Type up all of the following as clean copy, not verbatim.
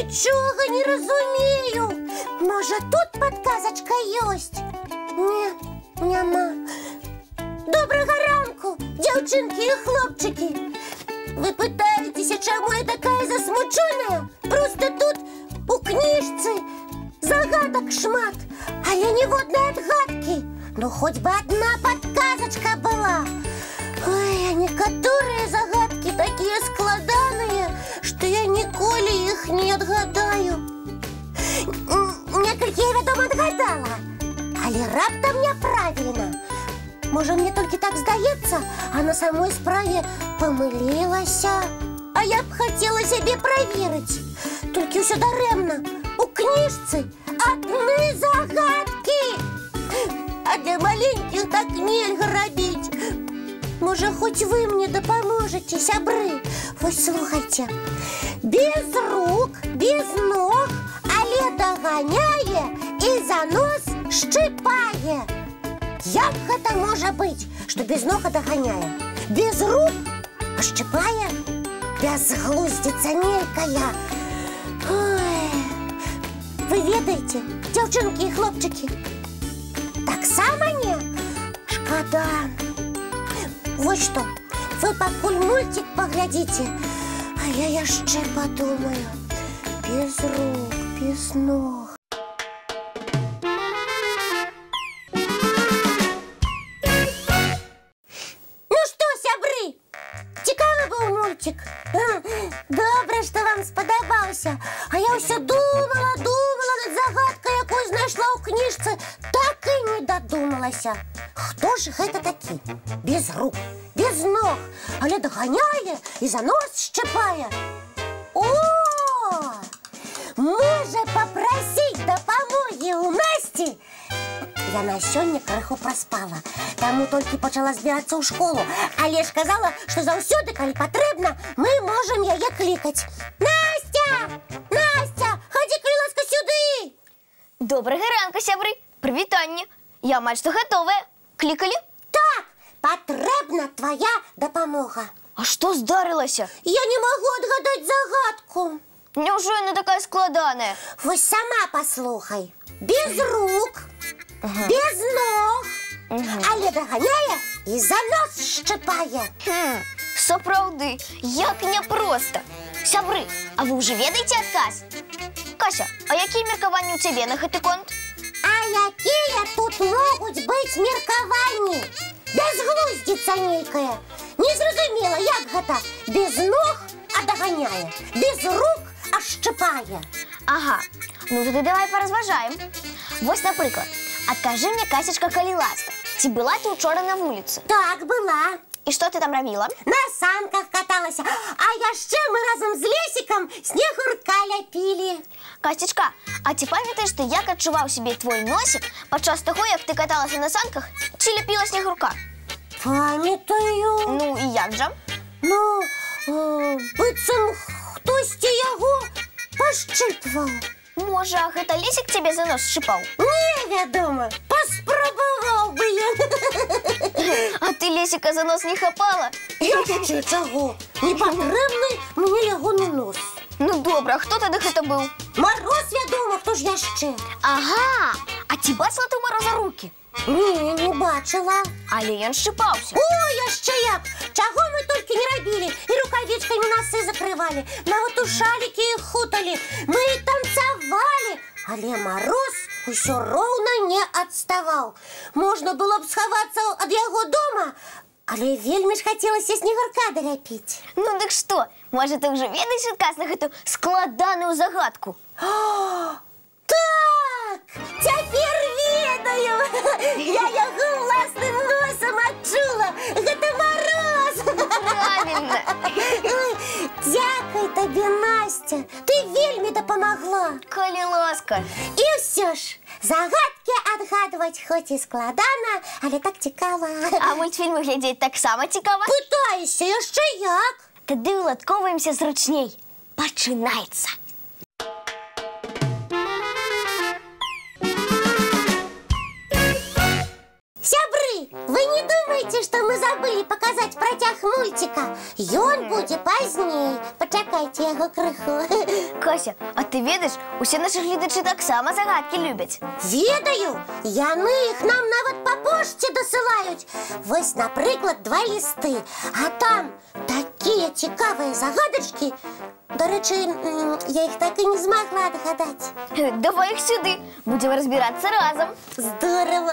нічого не розумію. Може, тут підказочка є? Ні, нема. Доброго ранку, дівчинки і хлопчики. Ви питаєтеся, чому я така засмучена? Просто тут у книжці загадок шмат, але ні в одной отгадки. Ну, хоть бы одна подсказочка была. Ой, а некоторые загадки такие складанные, что я ніколи их не отгадаю. Некалькі я, вядома, отгадала, але раптом неправильно. Може, мне тільки так здається, а на самой справе помилилася. А я б хотіла себе проверить. Тільки все даремно. У книжці одні загадки. А для маленьких так нельзя робить. Може, хоч ви мені допоможете, сябри? Ось слухайте. Без рук, без ног, але доганяє і за нос щипає. Як це може бути, що без ног доганяє? Без рук щипає? Безглуздиця некая. Ой. Ви ведаєте, дівчинки і хлопчики? Так само не? Шкода. Вот что, вы покуль мультик поглядите, а я еще подумаю. Без рук, без ног. Ну что, сябры, цікавий був мультик? Добре, що вам сподобався. А я все думала над загадкою, яку знайшла у книжці, так і не додумалася. Хто ж гэта такі? Без рук, без ног, але доганяє і за нос щипає. О! Може попросить допомоги у Насті? Яна сёння крыху проспала, таму толькі пачала збірацца ў школу, але ж казала, што заўсёды, калі патрэбна, мы можам яе клікаць. Настя! Настя! Хадзі-ка, ласка, сюды! Добрага ранку, сябры! Прывітанне! Я амаль што гатовая. Клікалі? Так, патрэбна твоя дапамога. А што здарылася? Я не магу адгадаць загадку. Няўжо яна такая складаная? Вось сама паслухай. Без рук, без ног, але доганяе і за нос шчыпае. Сапраўды, як няпроста. Сябры, а вы ўжо ведаеце адказ? Кася, а якія меркаванні ў цябе на гэты конт? А якія тут могуць быць меркаванні? Безглуздзіца нейкая. Незразумела, як гэта? Без ног, а доганяе. Без рук, а шчыпае. Ага, ну тады давай паразважаем. Вось, напрыклад, адкажы мне, Касечка, калі ласка, ці была ты учора на вуліцы? Так, была. І што ты там рабіла? На санках каталася, а яшчэ мы разам з Лесікам снегурка ляпілі. Касечка, а ці памятаеш ты, як адчуваў сябе твой носик падчас таго, як ты каталася на санках ці ляпіла снегурка? Памятаю. Ну і як жа? Ну, быццам хтосьці яго пашчыпваў. Можа, гэта Лесік цябе за нос шчыпаў? Невядома, паспрабаваў бы я. А ты Лесіка за нос не хапала? Яшчэ чаго? Не патрэбны мне ягоны нос. Ну добра, хто тады гэта быў? Мароз, вядома, хто ж яшчэ? Ага, а ці бачила ты ў Мароза рукі? Не, не бачыла. Але ён шчыпаўся. О, яшчэ як! Чаго мы толькі не рабілі? І рукавічкамі носы закрывалі, нават у шалікі іх хуталі. Мы і танцавалі. Але Мароз усё роўна не адставаў. Можна было б схавацца ад яго дома, але вельмі ж хацелася снегурка даляпіць. Ну дык што, можа, ты ўжо ведаеш адказ на гэту складаную загадку? Так! Цяпер ведаю! Я яго ўласным носам адчула! Гэта Мароз! Правильно! Дзякуй табе, Настя! Ты вельмі дапамагла! Калі ласка! І ўсё ж, загадкі адгадваць хоць і складана, але так цікава. А мультфільмы глядзець таксама цікава? Пытайся, яшчэ як? Тады уладкоўваемся зручней. Пачынаецца! Сябры, вы не думаете, думаете, что мы забыли показать протяг мультика? Ён будзе пазней. Пачакайце яго крыху. Кася, а ты ведаеш, усе нашы гледачы таксама загадкі любяць. Ведаю, яны іх нам нават па пошце дасылаюць. Вось, напрыклад, 2 лісты, а там такія цікавыя загадачкі. До рэчы, я іх так і не змагла адгадаць. Давай іх сюды, будзем разбірацца разам. Здорово!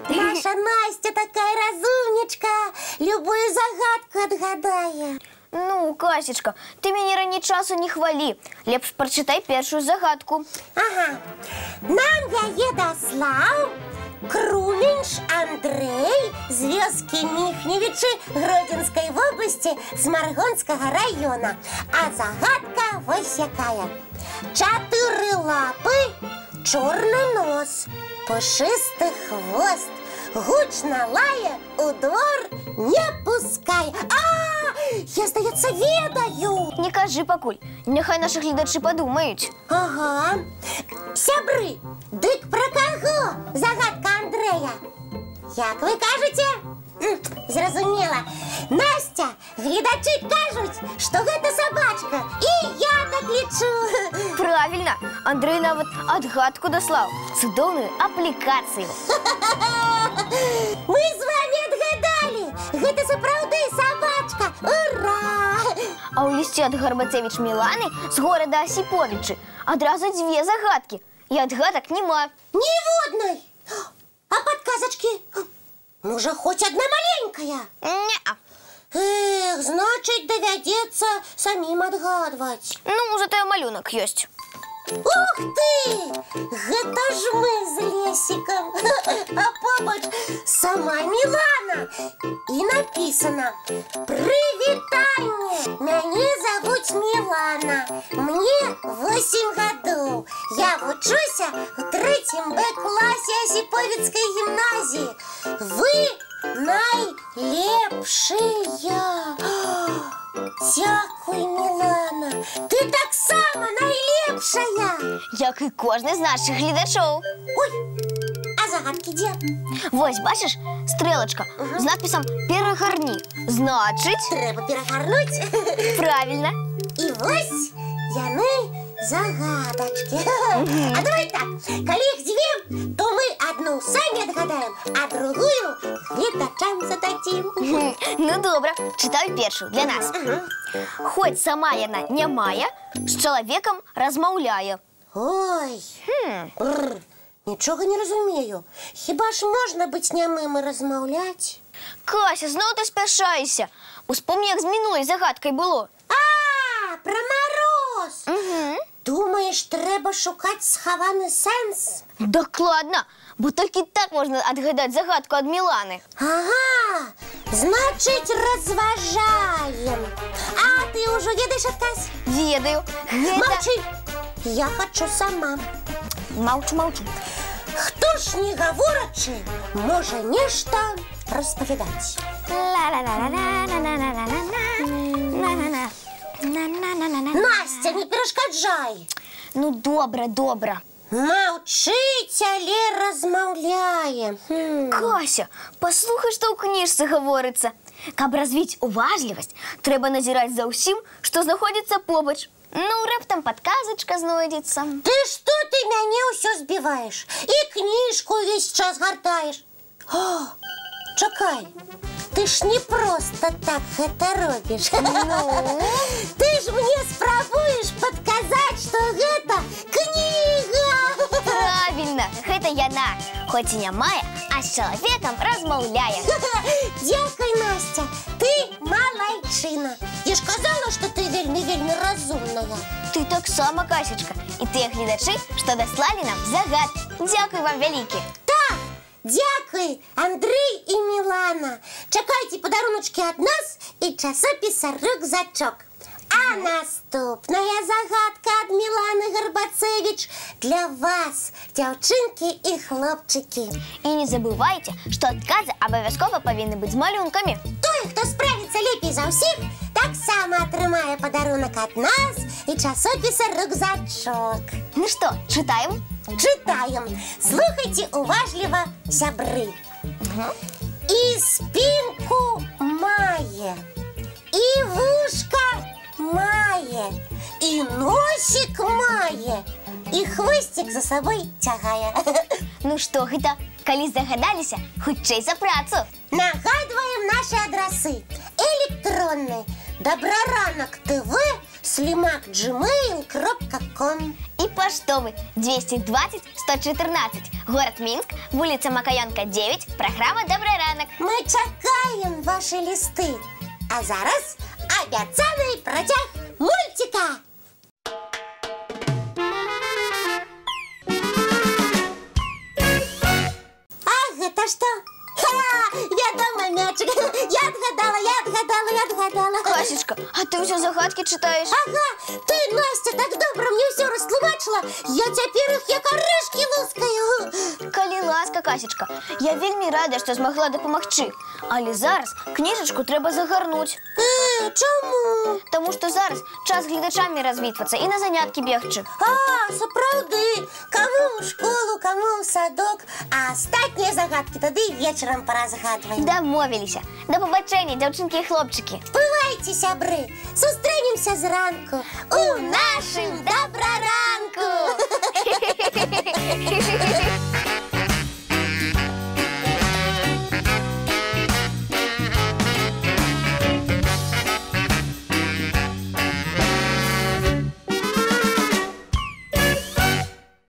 Наша Настя такая разумничка, любую загадку отгадае. Ну, Касечка, ты мяне раней часу не хвалі. Лепш прачытай першую загадку. Ага. Нам яе даслаў Круменьш Андрей з вёскі Міхневічы Гродзенскай вобласці Смаргонскага района. А загадка вось якая. 4 лапы, чорны нос, пушисты хвост, гучно лае, у двор не пускай. Я, здаецца, ведаю. Не кажы пакуль, няхай нашы гледачы падумаюць. Ага. Сябры, дык пра каго загадка Андрэя? Як вы кажаце? Зразумела. Настя, гледачы кажуць, што гэта сабачка. І я так лічу. Правильно, Андрей нават адгадку даслаў. Цудоўную аплікацыю. Мы з вами адгадалі. Гэта сапраўды сабачка. Ура! А ў лісце ад Гарбацевіч Міланы з горада Асіповічы адразу 2 загадкі. І адгадак няма. Ніводнай. А падказачкі? Можа, хоць одна маленькая? Не-а. Эх, значыць, давядзецца самім адгадваць. Ну, зато малюнак ёсць. Ух ты! Гэта ж мы з Лесікам. А побач сама Мілана. І напісана: «Прывітанне! Мяне завуць Мілана. Мне 8 гадоў. Я вучуся ў 3 Б класе Асіповіцкай гімназіі. Вы найлепшыя!» Дякуй, Мілана. Ты таксама найлепшая. Як і кожны з нашых гледачоў. Ой, а загадкі дзе? Вось, бачыш, стрэлачка з надпісам «Перагарні». Значыць, Трэба перагарнуць. правильно. І вось яны загадачкі. А давай так, калі іх 2, то мы одну самі адгадаем, а другую гледачам зададзім. Ну, добра, чытаю першую для нас. Хоць сама яна нямая, з чалавекам размаўляе. Ой, нічога не разумею. Хіба ж можна быць нямым і размаўляць? Кася, зноў ты спяшаешся. Успомні, як з мінулай загадкай было. Пра мароз! Думаеш, трэба шукаць схаваны сэнс? Дакладна, бо толькі так можна адгадаць загадку ад Міланы. Ага, значыць, разважаем. А ты ўжо ведаеш адказ? Ведаю. Маўчы, я хачу сама. Маўчу. Хто ж не гаворачы можа нешта распавядаць? Настя, не перашкаджай. Ну, добра. Маўчыць, але размаўляе. Кася, паслухай, што ў кніжцы гаворыцца. Каб развіць уважлівасць, трэба назіраць за ўсім, што знаходзіцца побач. Ну, раптам падказачка знойдзецца. Ты што ты мяне ўсё збіваеш? І кніжку ўвесь час гартаеш. Чакай, ты ж не проста так гэта робіш. Ты ж мне спрабуеш падказаць, што гэта кніга. Правильно, гэта яна. Хоць і нямая, а з чалавекам размаўляе. Дзякуй, Настя, ты малайчына. Я ж казала, што ты вельмі разумная. Ты таксама, Касечка. І тыя гледачы, што даслалі нам загад. Дзякуй вам вялікі. Так, дзякуй, Андрей і Мілана. Чакайце падаруначкі ад нас і часопіса «Рюкзачок». А наступная загадка ад Міланы Гарбацевіч для вас, дзяўчынкі і хлопчыкі. І не забывайце, што адказы абавязкова павінны быць з малюнкамі. Той, хто справіцца лепей за ўсіх, таксама атрымае падарунак ад нас і часопіса «Рюкзачок». Ну што, чытаем? Чытаем. Слухайце уважліва, сябры. І спін і носик мае, і хвостик за собой тягае. Ну што гэта? Калі здагадаліся, хутчэй за працу. Нагадваем наши адрасы. Электронны добраранок ТВ @gmail.com. І паштовы 220 114, город Мінск, вуліца Макаёнка 9, праграма «Добры ранак». Мы чакаем ваши листы. А зараз абяцаны працяг мультика. А гэта што? Вядома, мячик. Я отгадала. Касечка, а ты ўсё загадкі чытаеш? Ага, ты, Настя, так добра мне все растлумачила. Я цяпер іх як арэшкі лускаю. Калі ласка, Касечка, я вельмі рада, што змагла дапамагчы. Але зараз кніжачку трэба загарнуць. Чаму? Таму што зараз час гледачамі развітвацца і на заняткі бегчы. Сапраўды. Каму ў школу, каму ў садок. А астатнія загадкі тады вечарам паразгадваем. Дамовіліся. Да пабачэння, дзяўчынкі і хлопчыкі. Бывайце, сябры. Сустрэнемся зранку у нашым добраранку.